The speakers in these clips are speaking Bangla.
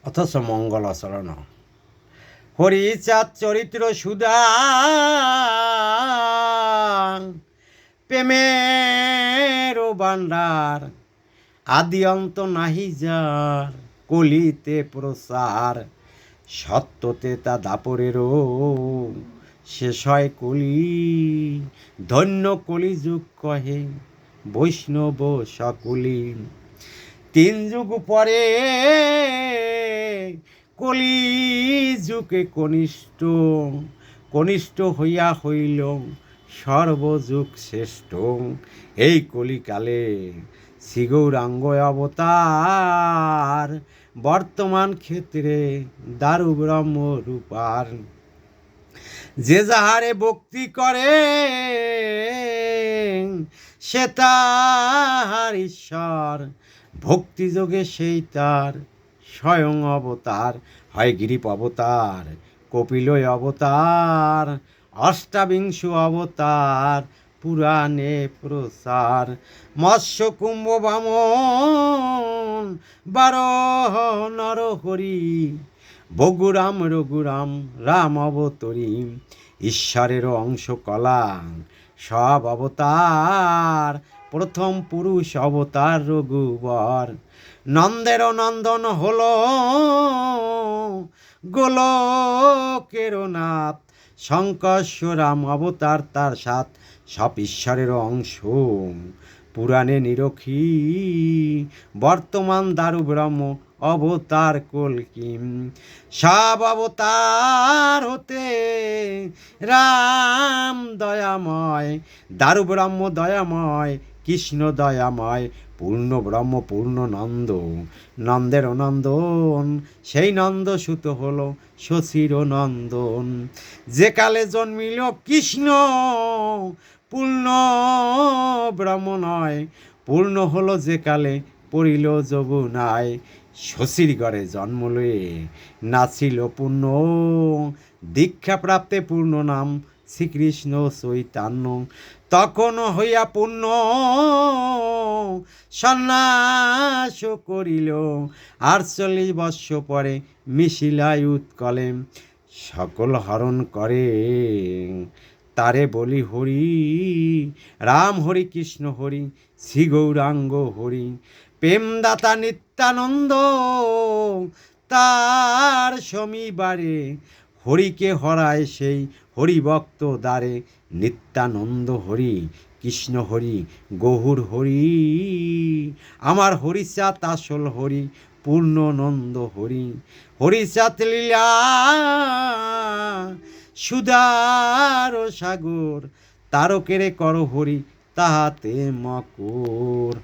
অথচ মঙ্গল আচরণ। হরিচাঁদ চরিত্র সুধা প্রেমের ভাণ্ডার, আদি অন্ত নাহি যার, কলিতে প্রচার, সত্যতে তা দাপরেরও শেষ হয় কলি। ধন্য কলিযুগ কহে বৈষ্ণব সকলি। 3 যুগ পরে কলি যুগে কনিষ্ঠ, কনিষ্ঠ হইয়া হইল সর্বযুগ শ্রেষ্ঠ। এই কলিকালে শ্রী গৌরাঙ্গ অবতার, বর্তমান ক্ষেত্রে দারু ব্রহ্ম রূপার। যে যাহারে ভক্তি করে সে তাহার ঈশ্বর, ভক্তিযোগে সেই তার স্বয়ং অবতার। হয় গিরিপ অবতার, কপিল অবতার, অষ্টাবিংশ অবতার পুরাণে প্রচার। মৎস্য কুম্ভ বামন 12 নরহরি, বগুরাম রঘুরাম রাম অবতরী। ঈশ্বরেরও অংশ কলা সব অবতার, প্রথম পুরুষ অবতার রঘুবর। নন্দেরও নন্দন হলো গোলকেরও নাথ, শঙ্কর্ষরাম অবতার তার সাথ। সব ঈশ্বরেরও অংশ পুরাণে নিরখী, বর্তমান দারু ব্রহ্ম অবতার কল্কি। সব অবতার হতে রাম দয়াময়, দারু ব্রহ্ম দয়াময়, কৃষ্ণ দয়াময়। পূর্ণ ব্রহ্ম পূর্ণ নন্দ, নন্দের নন্দন, সেই নন্দ সুত হলো শশীর নন্দন। যে কালে জন্মিল কৃষ্ণ পূর্ণ ব্রহ্ম নয়, পূর্ণ হলো যে কালে পড়িল যমুনায়। শশীর ঘরে জন্ম লয়ে নাছিল পূর্ণ, দীক্ষা প্রাপ্তে পূর্ণ নাম শ্রীকৃষ্ণ চৈতন্য। তখন হইয়া পূর্ণ সন্ন্যাস করিল, 48 বৎস পরে মিশিলায় উৎকলে। সকল হরণ করে তারে বলি হরি, রাম হরি কৃষ্ণ হরি শ্রী গৌরাঙ্গ হরি। প্রেমদাতা নিত্যানন্দ তার সমীবারে, হরিকে হরায় সেই হরিভক্ত দ্বারে। নিত্যানন্দ হরি কৃষ্ণ হরি গৌর হরি, আমার হরিচাঁদ আসল হরি পূর্ণনন্দ হরি। হরিচাঁদ লীলা সুধার সাগর, তারকেরে কর হরি তাহাতে মকর।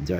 জয়।